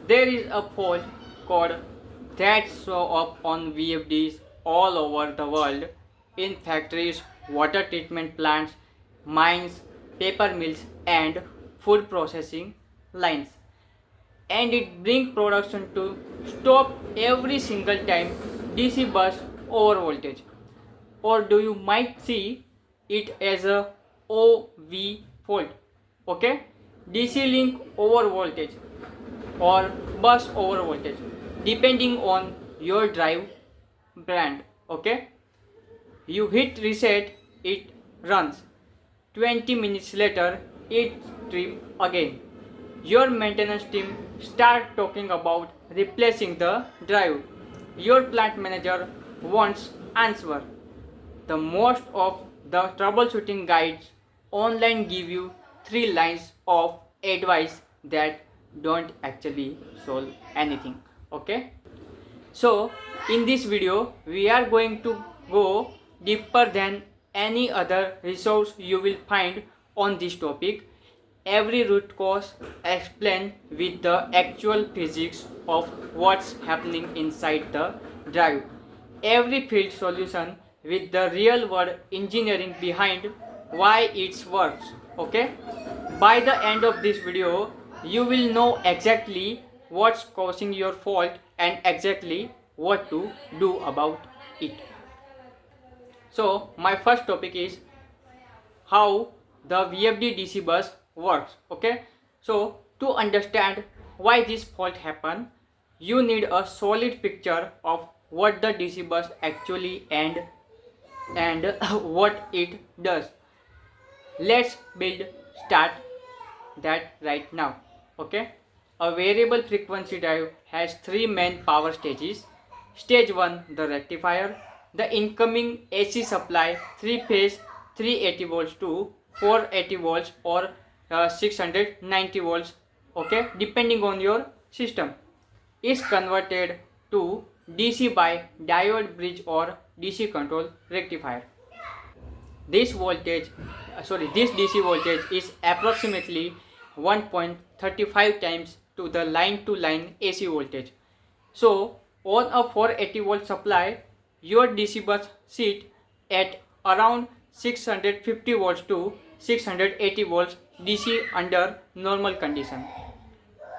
There is a fault code that show up on VFDs all over the world in factories, water treatment plants, mines, paper mills and food processing lines. And it brings production to stop every single time DC bus over voltage. Or do you might see it as a OV fault. Okay? DC link over voltage or bus over voltage depending on your drive brand. Okay, you hit reset, it runs. 20 minutes later it trip again. Your maintenance team start talking about replacing the drive. Your plant manager wants answer. The most of the troubleshooting guides online give you 3 lines of advice that don't actually solve anything. Okay? So, in this video, we are going to go deeper than any other resource you will find on this topic. Every root cause explained with the actual physics of what's happening inside the drive. Every field solution with the real world engineering behind why it works. Okay? By the end of this video, you will know exactly what's causing your fault and exactly what to do about it. So, my first topic is how the VFD DC bus works. Okay, so to understand why this fault happened, you need a solid picture of what the DC bus actually and what it does. Let's build start that right now. Okay, a variable frequency drive has three main power stages. Stage 1, the rectifier, the incoming AC supply 3 phase 380 volts to 480 volts or 690 volts, okay, depending on your system, is converted to DC by diode bridge or DC control rectifier. This this DC voltage is approximately 1.35 times to the line to line AC voltage. So on a 480 volt supply, your DC bus sit at around 650 volts to 680 volts DC under normal condition.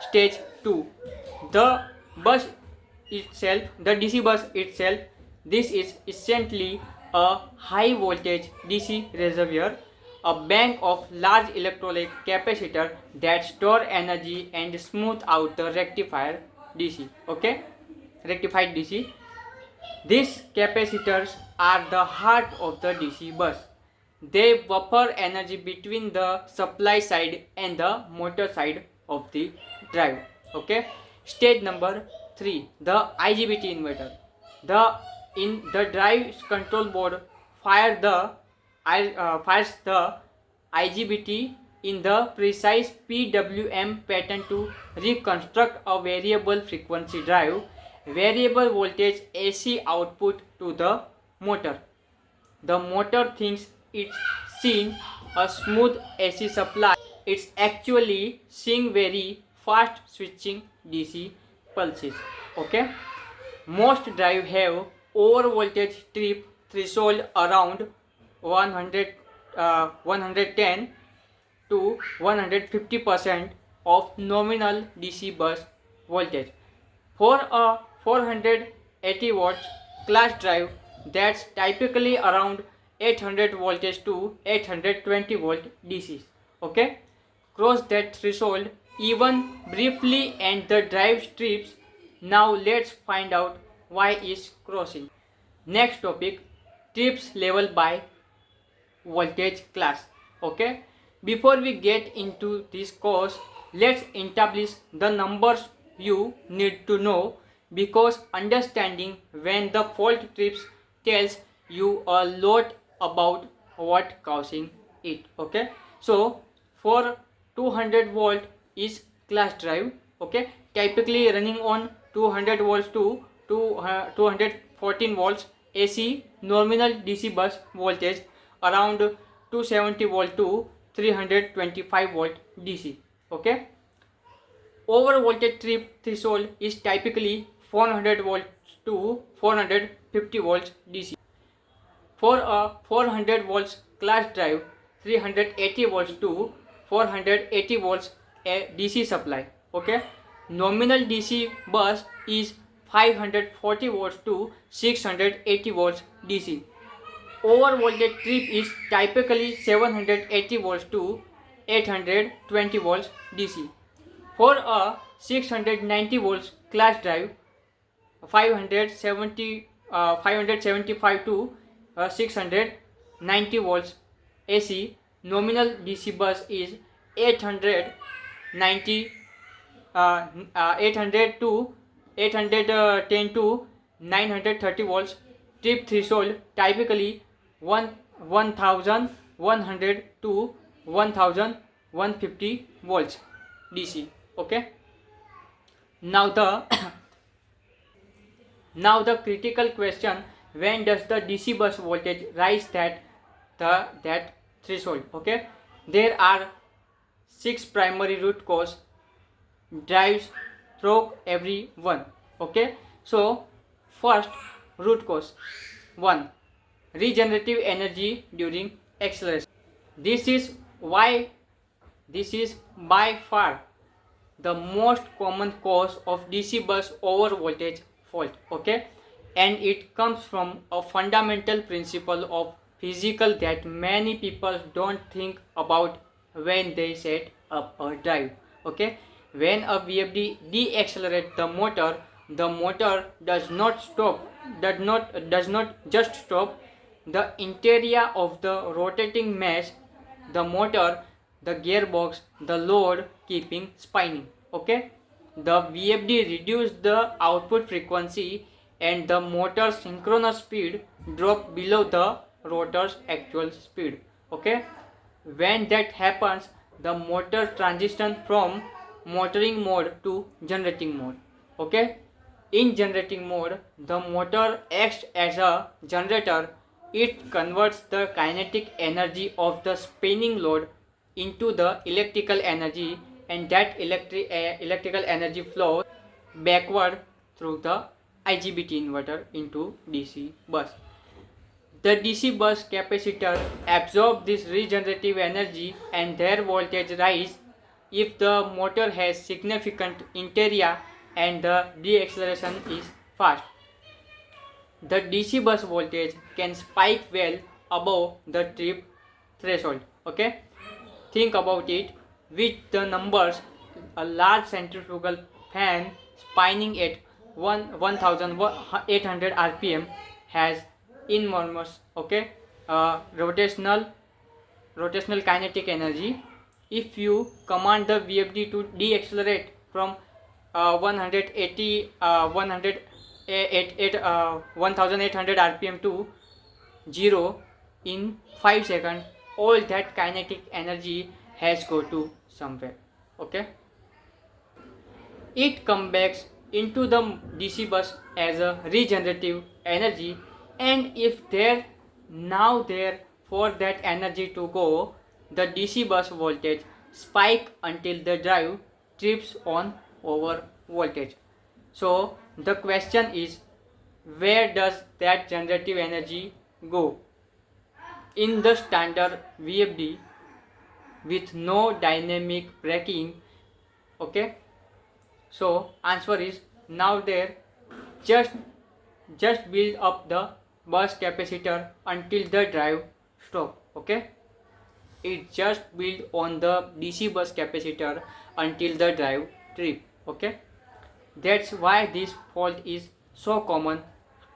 Stage 2, the bus the DC bus itself, this is essentially a high voltage DC reservoir, a bank of large electrolyte capacitor that store energy and smooth out the rectifier DC. Okay, rectified DC. These capacitors are the heart of the DC bus. They buffer energy between the supply side and the motor side of the drive. Okay. Stage number 3, the IGBT inverter. The in the drive control board fires the IGBT in the precise PWM pattern to reconstruct a variable frequency drive, variable voltage AC output to the motor. The motor thinks it's seeing a smooth AC supply. It's actually seeing very fast switching DC pulses. Okay. Most drive have over voltage trip threshold around 110 to 150% of nominal DC bus voltage. For a 480 watts class drive, that's typically around 800 voltage to 820 volt DC. Okay, cross that threshold even briefly and the drive strips. Now let's find out why it's crossing. Next topic, trips level by voltage class. Okay, before we get into this course, let's establish the numbers you need to know, because understanding when the fault trips tells you a lot about what causing it. Okay, so for 200 volt is class drive. Okay, typically running on 200 volts to 214 volts AC nominal DC bus voltage, around 270 volt to 325 volt DC. Okay, Overvoltage trip threshold is typically 400 volts to 450 volts DC. For a 400 volts class drive, 380 volts to 480 volts a DC supply. Okay. Nominal DC bus is 540 volts to 680 volts DC. Overvoltage trip is typically 780 volts to 820 volts DC. For a 690 volts class drive, 575 to 690 volts AC, nominal DC bus is 890 800 to 810 to 930 volts. Trip threshold typically 1100 to 1150 volts DC. Okay. Now the now the critical question: when does the DC bus voltage rise that threshold? Okay. There are 6 primary root cause drives through every one. Okay. So first root cause 1, regenerative energy during acceleration. This is by far the most common cause of DC bus over voltage fault. Okay. And it comes from a fundamental principle of physical that many people don't think about when they set up a drive. Okay. When a VFD deaccelerates the motor does not just stop. The interior of the rotating mesh, the motor, the gearbox, the load keeping spinning. Okay. The VFD reduce the output frequency and the motor's synchronous speed drop below the rotor's actual speed. Okay. When that happens, the motor transitions from motoring mode to generating mode. Okay. In generating mode, the motor acts as a generator. It converts the kinetic energy of the spinning load into the electrical energy, and that electrical energy flows backward through the IGBT inverter into DC bus. The DC bus capacitor absorbs this regenerative energy and their voltage rise if the motor has significant interior and the deacceleration is fast. The DC bus voltage can spike well above the trip threshold. Okay. Think about it. With the numbers, a large centrifugal fan spinning at 1800 rpm has enormous rotational kinetic energy. If you command the VFD to deaccelerate from 1800 rpm to 0 in 5 seconds, all that kinetic energy has go to somewhere. Okay. It comes back into the DC bus as a regenerative energy, and if there for that energy to go, the DC bus voltage spike until the drive trips on over voltage. So the question is, where does that generative energy go? In the standard VFD with no dynamic braking. Okay. So answer is now there. Just build up the bus capacitor until the drive stop. Okay. It just build on the DC bus capacitor until the drive trip. Okay. That's why this fault is so common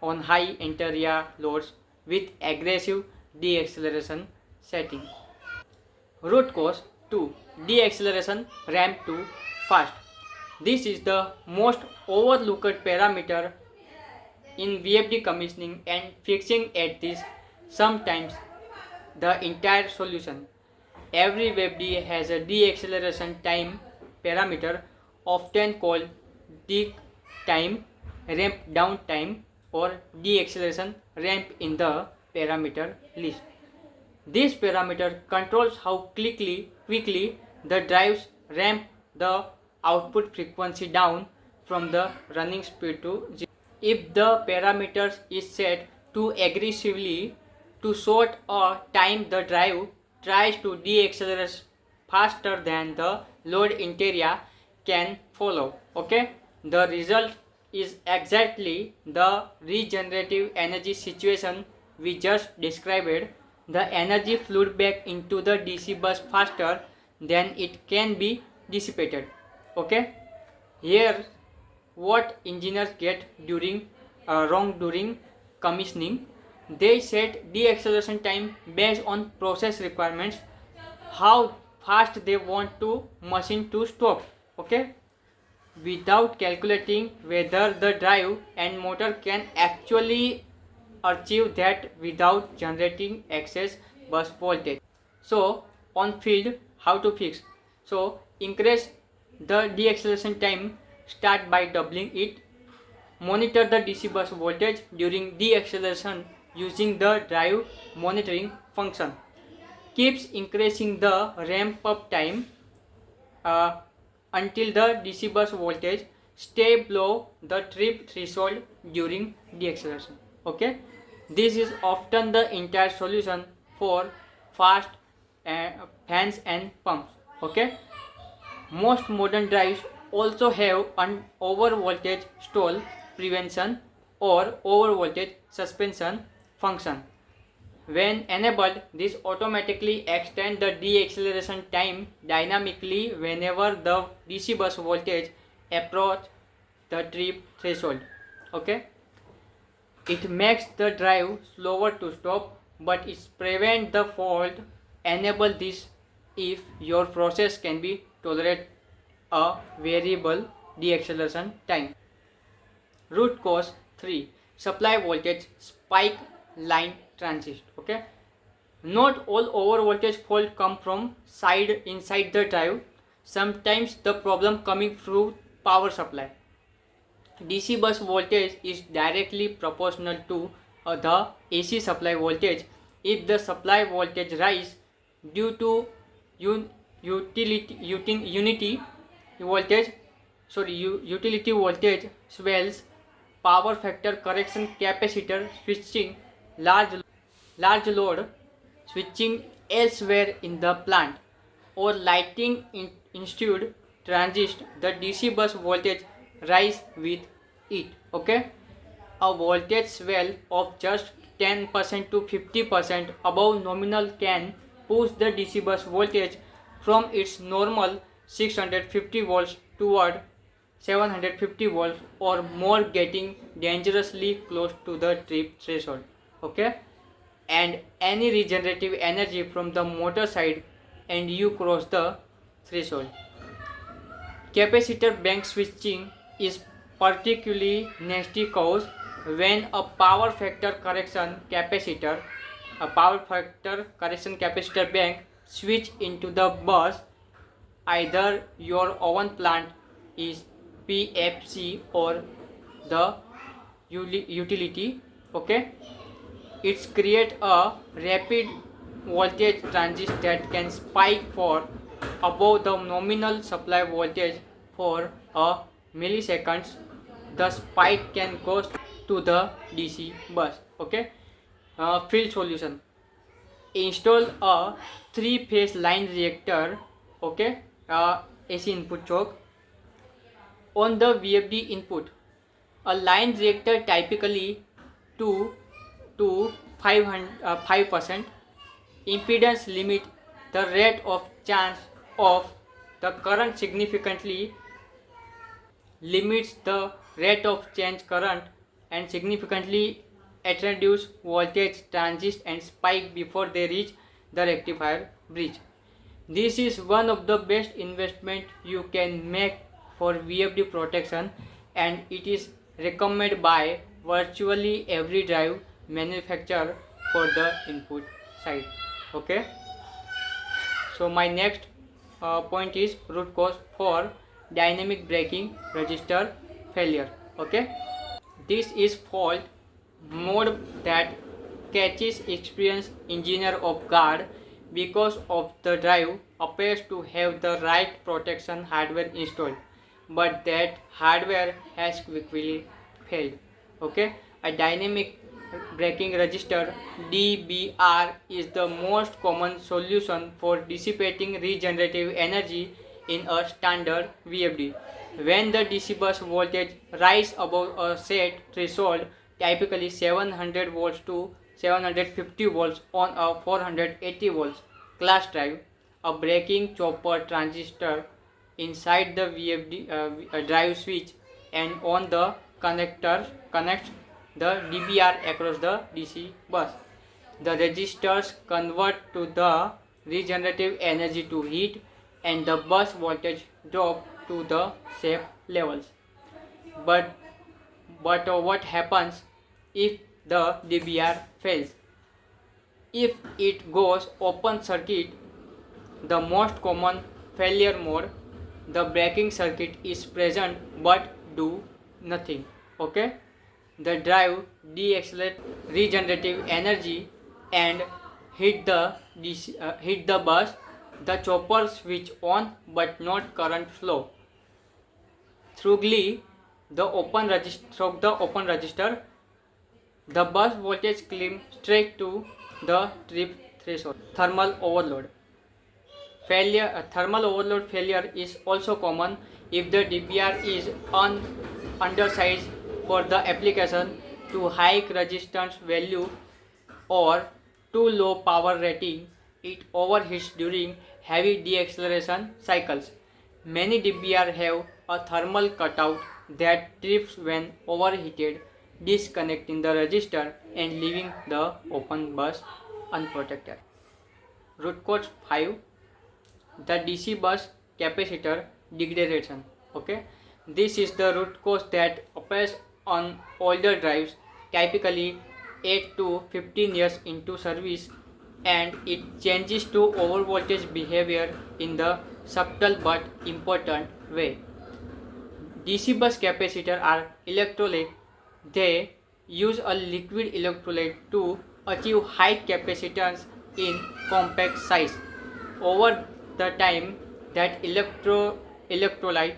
on high interior loads with aggressive deacceleration setting. Root cause 2, deacceleration ramp too fast. This is the most overlooked parameter in VFD commissioning and fixing at this sometimes the entire solution. Every VFD has a deacceleration time parameter, often called D time, ramp down time, or deacceleration ramp in the parameter list. This parameter controls how quickly the drives ramp the output frequency down from the running speed to 0. If the parameters is set too aggressively to short a time, the drive tries to deaccelerate faster than the load interior can follow. Okay, the result is exactly the regenerative energy situation we just described. The energy flowed back into the DC bus faster than it can be dissipated. Okay, here what engineers get wrong during commissioning. They set deacceleration time based on process requirements, how fast they want to machine to stop. Okay, without calculating whether the drive and motor can actually achieve that without generating excess bus voltage. So on field, how to fix? So increase the deacceleration time, start by doubling it. Monitor the DC bus voltage during deacceleration using the drive monitoring function. Keeps increasing the ramp up time uh, until the DC bus voltage stay below the trip threshold during deacceleration. Okay, this is often the entire solution for fast fans and pumps. Okay, most modern drives also have an overvoltage stall prevention or overvoltage suspension function. When enabled, this automatically extends the deacceleration time dynamically whenever the DC bus voltage approaches the trip threshold. Okay, it makes the drive slower to stop, but it prevents the fault. Enable this if your process can be tolerate a variable deacceleration time. Root cause 3, supply voltage spike line transist. Okay, not all overvoltage fault come from inside the drive. Sometimes the problem coming through power supply. DC bus voltage is directly proportional to the AC supply voltage. If the supply voltage rise due to unity voltage, utility voltage swells, power factor correction, capacitor switching, large load switching elsewhere in the plant, or lighting institute transist, the DC bus voltage rise with it. Okay, a voltage swell of just 10% to 50% above nominal can push the DC bus voltage from its normal 650 volts toward 750 volts or more, getting dangerously close to the trip threshold. Okay, and any regenerative energy from the motor side and you cross the threshold. Capacitor bank switching is particularly nasty cause when a power factor correction capacitor bank switch into the bus. Either your own plant is PFC or the utility. Okay, it's create a rapid voltage transit that can spike for above the nominal supply voltage for a milliseconds. The spike can go to the DC bus. Okay, field solution: install a 3-phase line reactor. Okay, AC input choke on the VFD input. A line reactor typically 2 to 5% impedance limit the rate of change of the current significantly, limits the rate of change current, and significantly introduce voltage transist and spike before they reach the rectifier bridge. This is one of the best investment you can make for VFD protection, and it is recommended by virtually every drive manufacturer for the input side. Okay, so my next point is root cause for dynamic braking resistor failure. Okay, this is fault mode that catches experienced engineer off guard because of the drive appears to have the right protection hardware installed. but that hardware has quickly failed. Okay, a dynamic braking register DBR is the most common solution for dissipating regenerative energy in a standard VFD. When the DC bus voltage rises above a set threshold, typically 700 volts to 750 volts on a 480 volts class drive, a braking chopper transistor inside the VFD drive switch and on the connector connects the DBR across the DC bus. The resistors convert to the regenerative energy to heat and the bus voltage drop to the safe levels. But what happens if the DBR fails? If it goes open circuit, the most common failure mode, the braking circuit is present but do nothing. Okay, the drive deaccelerate regenerative energy and hit the bus. The chopper switch on but not current flow. Through the open register, the bus voltage climbs straight to the trip threshold. Thermal overload failure is also common if the DBR is undersized for the application, too high resistance value or too low power rating. It overheats during heavy deacceleration cycles. Many DBR have a thermal cutout that trips when overheated, disconnecting the resistor and leaving the open bus unprotected. Root cause 5, the DC bus capacitor degradation. Okay, this is the root cause that appears on older drives, typically 8 to 15 years into service, and it changes to overvoltage behavior in the subtle but important way. DC bus capacitors are electrolyte. They use a liquid electrolyte to achieve high capacitance in compact size. Over the time that electrolyte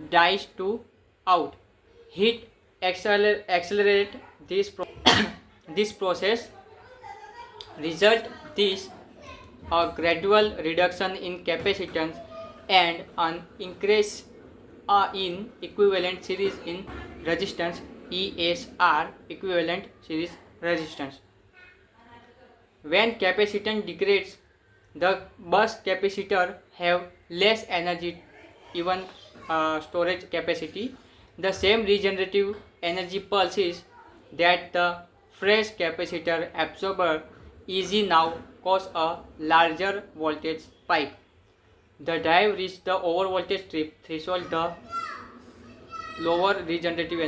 dies to out, heat accelerate this process. Result this a gradual reduction in capacitance and an increase in equivalent series in resistance, ESR, equivalent series resistance. When capacitance degrades, the bus capacitor have less energy, even storage capacity. The same regenerative energy pulses that the fresh capacitor absorber easy now cause a larger voltage spike. The drive reaches the overvoltage trip threshold, the lower regenerative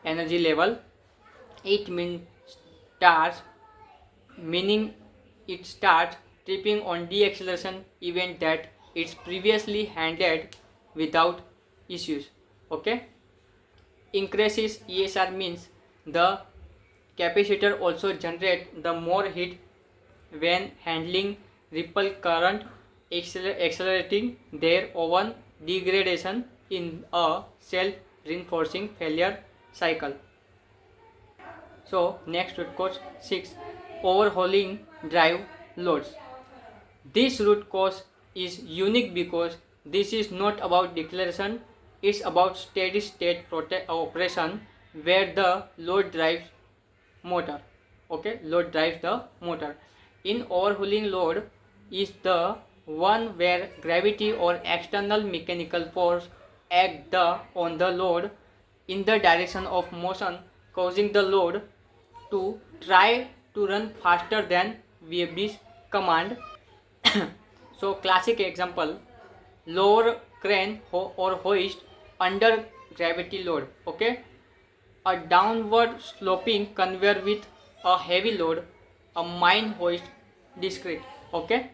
energy level. It starts meaning it starts tripping on deacceleration event that it's previously handled without issues. Okay, increases ESR means the capacitor also generate the more heat when handling ripple current, accelerating their own degradation in a self-reinforcing failure cycle. So next root cause 6, overhauling drive loads. This root cause is unique because this is not about declaration, it's about steady state operation where the load drives motor. Okay, load drives the motor. In overhauling load is the one where gravity or external mechanical force act on the load in the direction of motion, causing the load to try to run faster than VFD's command. So classic example, lower crane or hoist under gravity load. Okay, a downward sloping conveyor with a heavy load, a mine hoist discrete. Okay,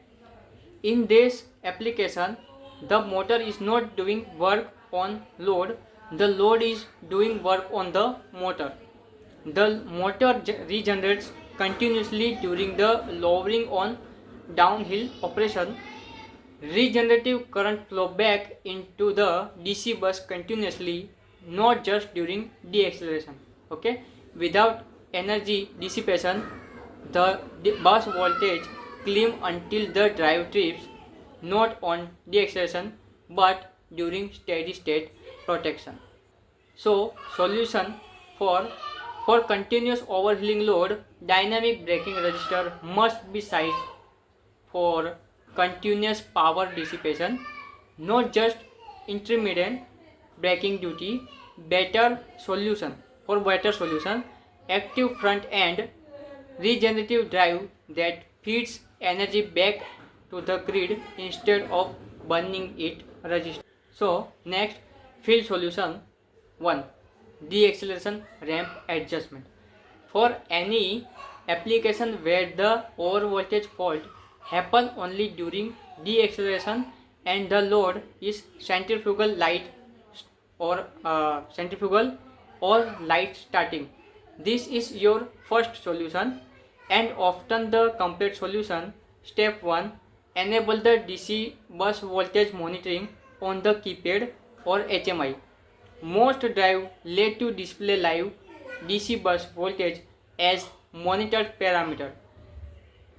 in this application the motor is not doing work on load, the load is doing work on the motor. The motor regenerates continuously during the lowering on downhill operation. Regenerative current flow back into the DC bus continuously, not just during deceleration. Okay, without energy dissipation, the bus voltage climb until the drive trips, not on deceleration but during steady state protection. So, solution for for continuous overhauling load, dynamic braking resistor must be sized for continuous power dissipation, not just intermittent braking duty. Better solution, active front end regenerative drive that feeds energy back to the grid instead of burning it resist. So next, field solution 1, deceleration ramp adjustment. For any application where the overvoltage fault happen only during deceleration and the load is centrifugal or light starting, this is your first solution and often the complete solution. Step 1, enable the DC bus voltage monitoring on the keypad or HMI. Most drive let you display live DC bus voltage as monitored parameter.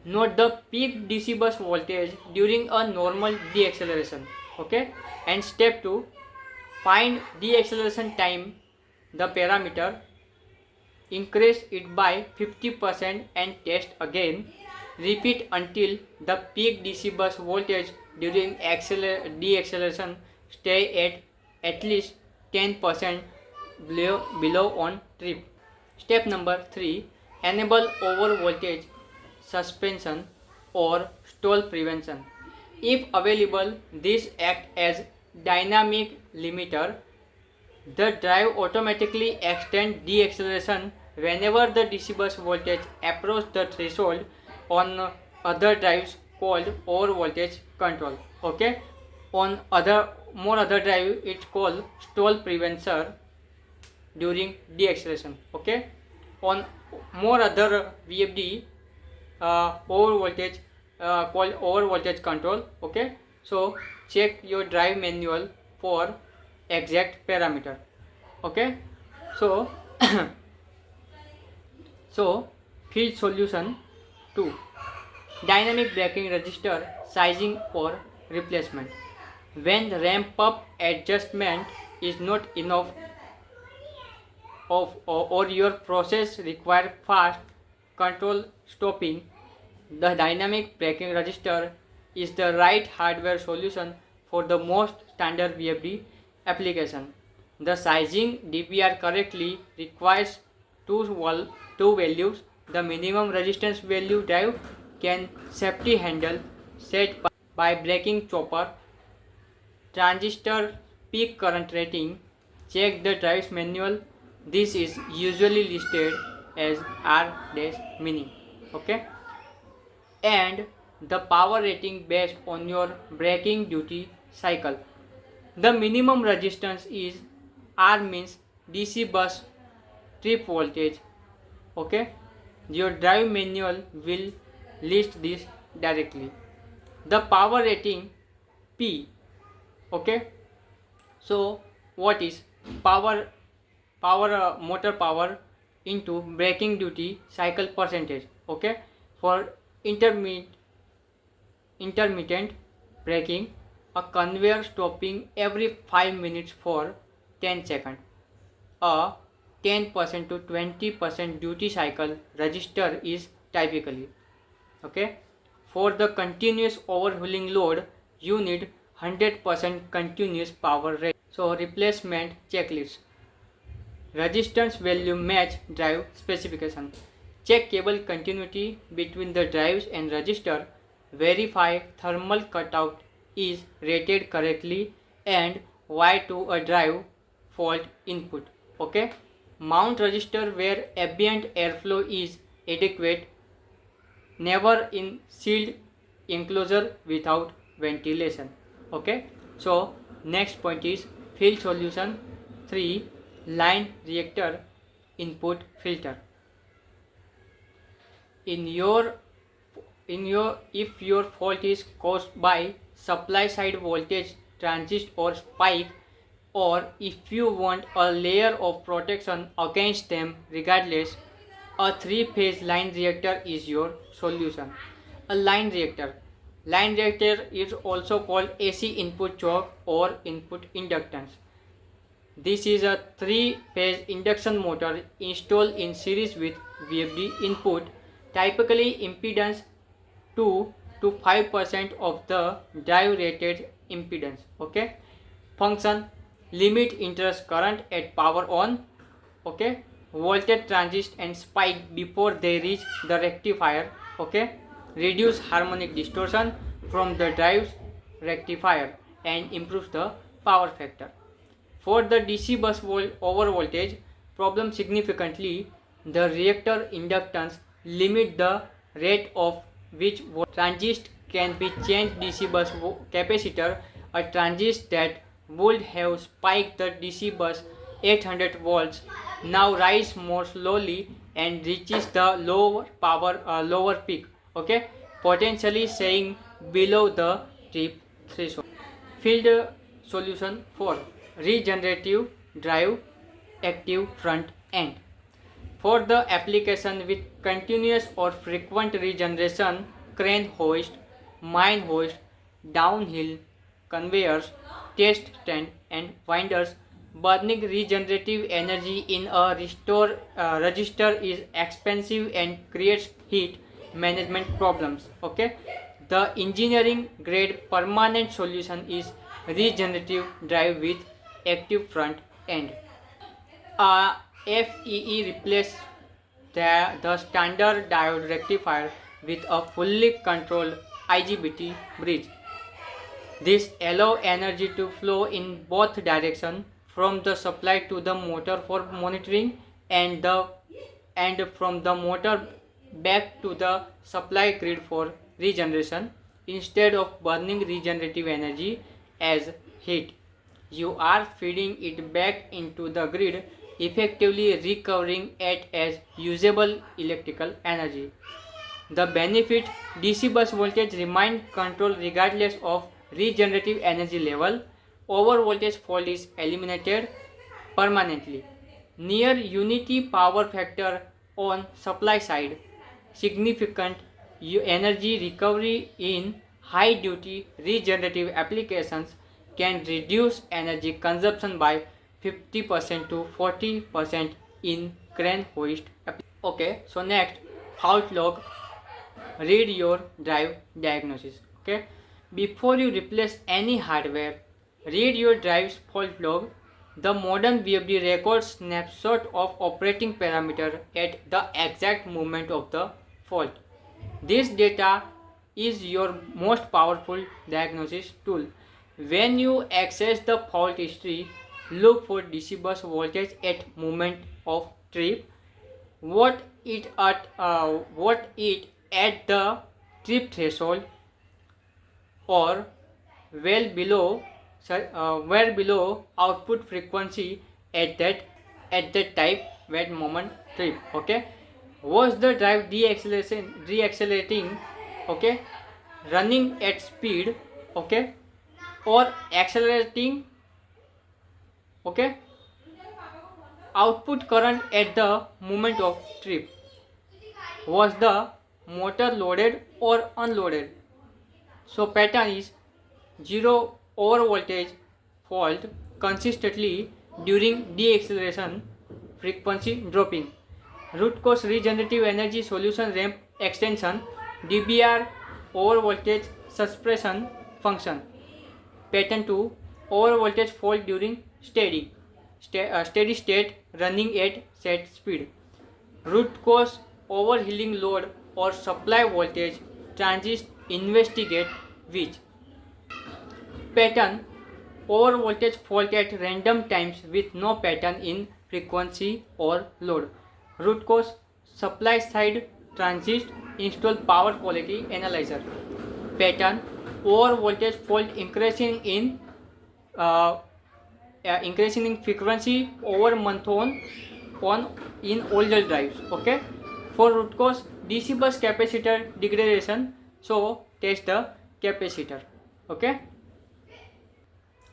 Note the peak DC bus voltage during a normal deceleration. Okay, and step 2, find deceleration time, the parameter, increase it by 50% and test again. Repeat until the peak DC bus voltage during deceleration stay at least 10% below on trip. Step number 3, enable over voltage suspension or stall prevention. If available, this act as dynamic limiter. The drive automatically extends deceleration whenever the DC bus voltage approaches the threshold. On other drives called over voltage control. Okay, on other drive it's called stall prevention during deceleration. Okay, on more other VFD over voltage called over voltage control. Okay, so check your drive manual for exact parameter. Okay, so so field solution 2, dynamic braking resistor sizing or replacement. When the ramp up adjustment is not enough or your process require fast control stopping, the dynamic braking resistor is the right hardware solution for the most standard VFD application. The sizing DBR correctly requires two values. The minimum resistance value drive can safety handle set by braking chopper, transistor peak current rating. Check the drive's manual. This is usually listed as R-mini. Okay, and the power rating based on your braking duty cycle. The minimum resistance is R, means DC bus trip voltage. Okay, your drive manual will list this directly. The power rating P. Okay, so what is power? Motor power into braking duty cycle percentage. Okay, for intermittent braking, a conveyor stopping every 5 minutes for 10 seconds. A 10% to 20% duty cycle register is typically. Okay, for the continuous overhauling load, you need 100% continuous power rate. So replacement checklist. Resistance value match drive specification. Check cable continuity between the drives and resistor. Verify thermal cutout is rated correctly and wire to a drive fault input. Okay, mount resistor where ambient airflow is adequate, never in sealed enclosure without ventilation. Okay, so next point is field solution 3, line reactor input filter. In your if your fault is caused by supply side voltage transist or spike, or if you want a layer of protection against them regardless, a three-phase line reactor is your solution. A line reactor. Line reactor is also called AC input choke or input inductance. This is a three-phase induction motor installed in series with VFD input, typically impedance 2 to 5% of the drive rated impedance. Okay. Function: limit interest current at power on. Okay. Voltage transist and spike before they reach the rectifier. Okay. Reduce harmonic distortion from the drive's rectifier and improves the power factor. For the DC bus overvoltage problem significantly, the reactor inductance limit the rate of which transist can be changed. DC bus capacitor, a transist that would have spiked the DC bus 800 volts, now rise more slowly and reaches the lower peak. Okay, potentially saying below the trip threshold. Field solution for regenerative drive active front end. For the application with continuous or frequent regeneration, crane hoist, mine hoist, downhill conveyors, test stand and winders, burning regenerative energy in a register is expensive and creates heat management problems. Okay, the engineering grade permanent solution is regenerative drive with active front end. FEE replaces the standard diode rectifier with a fully controlled IGBT bridge. This allows energy to flow in both directions, from the supply to the motor for monitoring and from the motor back to the supply grid for regeneration. Instead of burning regenerative energy as heat, you are feeding it back into the grid, effectively recovering it as usable electrical energy. The benefit: DC bus voltage remains controlled regardless of regenerative energy level. Overvoltage fault is eliminated permanently. Near unity power factor on supply side. Significant energy recovery in high duty regenerative applications can reduce energy consumption by 50% to 40% in crane hoist applications. Okay, so next, fault log. Read your drive diagnosis. Okay, before you replace any hardware, read your drive's fault log. The modern VFD records snapshot of operating parameter at the exact moment of the fault. This data is your most powerful diagnosis tool. When you access the fault history, look for DC bus voltage at moment of trip, what it at the trip threshold, or well below well below output frequency at that type when moment trip. Okay, was the drive deaccelerating, okay, running at speed, okay, or accelerating, okay, output current at the moment of trip, was the motor loaded or unloaded. So pattern is 0 overvoltage fault consistently during deacceleration, frequency dropping. Root cause: regenerative energy solution ramp extension, DBR overvoltage suppression function. Pattern 2, overvoltage fault during steady state running at set speed. Root cause: overheating load or supply voltage transist. Investigate which. Pattern: overvoltage fault at random times with no pattern in frequency or load. Root cause: supply side transist. Install power quality analyzer. Pattern: overvoltage fault increasing in frequency over month on in older drives. Okay, for root cause: DC bus capacitor degradation, so test the capacitor.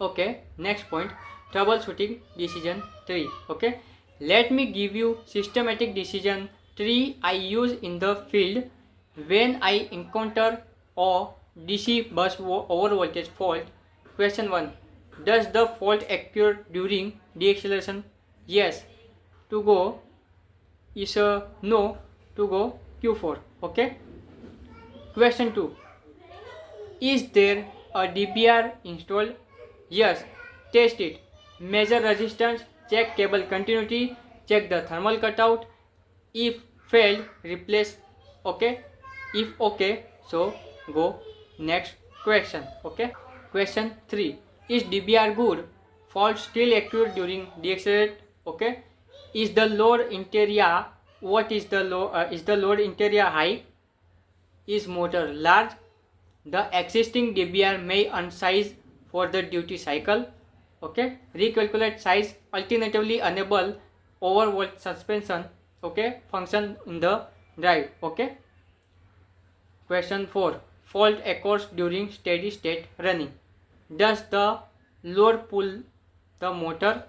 Okay, next point, troubleshooting decision tree. Okay, let me give you systematic decision tree I use in the field when I encounter a DC bus overvoltage fault. Question 1, does the fault occur during deceleration? Yes to go, is a no to go Q4. Okay. Question 2, is there a DBR installed? Yes. Test it. Measure resistance, check cable continuity, check the thermal cutout. If failed, replace. Okay. If okay, so go next question. Okay. Question 3. Is DBR good? Fault still occurred during deaccelerate. Okay. Is the load interior, what is the load? Is the load interior high? Is motor large? The existing DBR may unsize for the duty cycle. Okay. Recalculate size. Alternatively, enable overvolt suspension. Okay. Function in the drive. Okay. Question 4. Fault occurs during steady state running. Does the load pull the motor?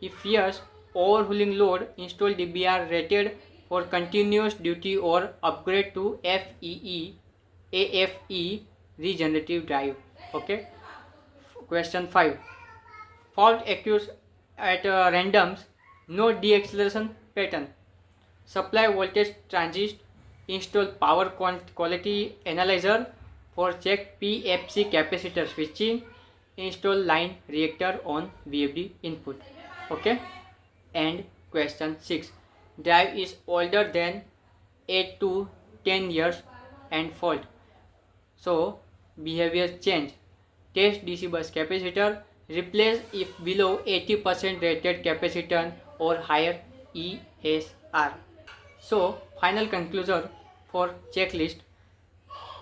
If yes, overhauling load, install DBR rated for continuous duty or upgrade to AFE regenerative drive. Okay. Question 5. Fault occurs at randoms, no deacceleration pattern. Supply voltage transist, install power quality analyzer for check PFC capacitor switching, install line reactor on VFD input. Okay. And question 6, drive is older than 8 to 10 years and fault, so behavior change. Test DC bus capacitor, replace if below 80% rated capacitance or higher ESR. So final conclusion for checklist,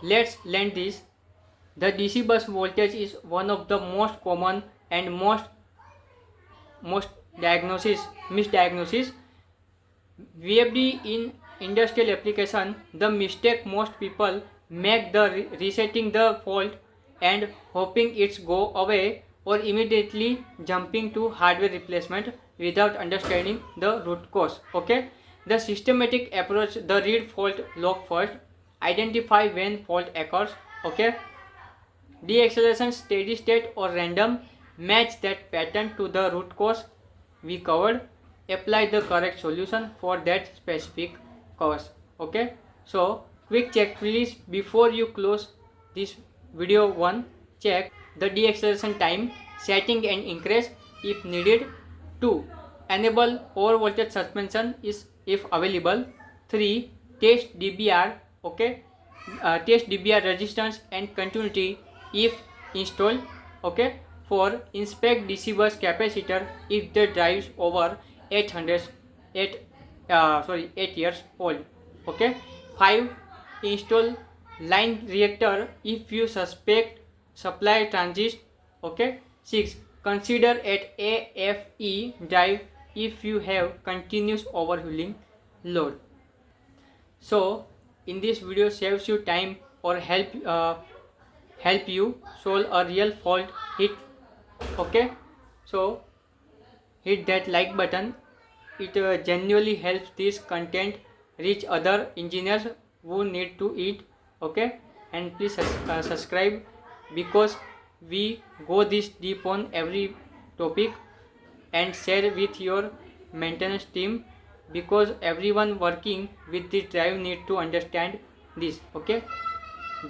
let's learn this. The DC bus voltage is one of the most common and most misdiagnosis VFD in industrial application. The mistake most people make the resetting the fault and hoping it's go away, or immediately jumping to hardware replacement without understanding the root cause. Okay. The systematic approach, the read fault log first, identify when fault occurs. Okay. Deacceleration, steady state or random, match that pattern to the root cause we covered, apply the correct solution for that specific cause. Okay. So quick check please before you close this video. 1, check the deacceleration time setting and increase if needed. 2, enable overvoltage suspension is if available. 3, test DBR. Okay. Test DBR resistance and continuity if installed. Okay. 4, inspect DC bus capacitor if the drives over 8 years old. Okay. 5, install line reactor if you suspect supply transist. Okay. 6, consider at AFE drive if you have continuous overhauling load. So in this video saves you time or help you solve a real fault. Hit okay. So hit that like button. It genuinely helps this content reach other engineers who need to eat. Okay. And please subscribe, because we go this deep on every topic, and share with your maintenance team, because everyone working with this drive need to understand this. Okay.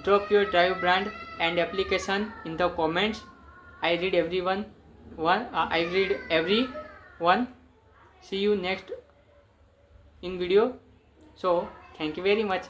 Drop your drive brand and application in the comments. I read everyone. I read every one. See you next in video. So thank you very much.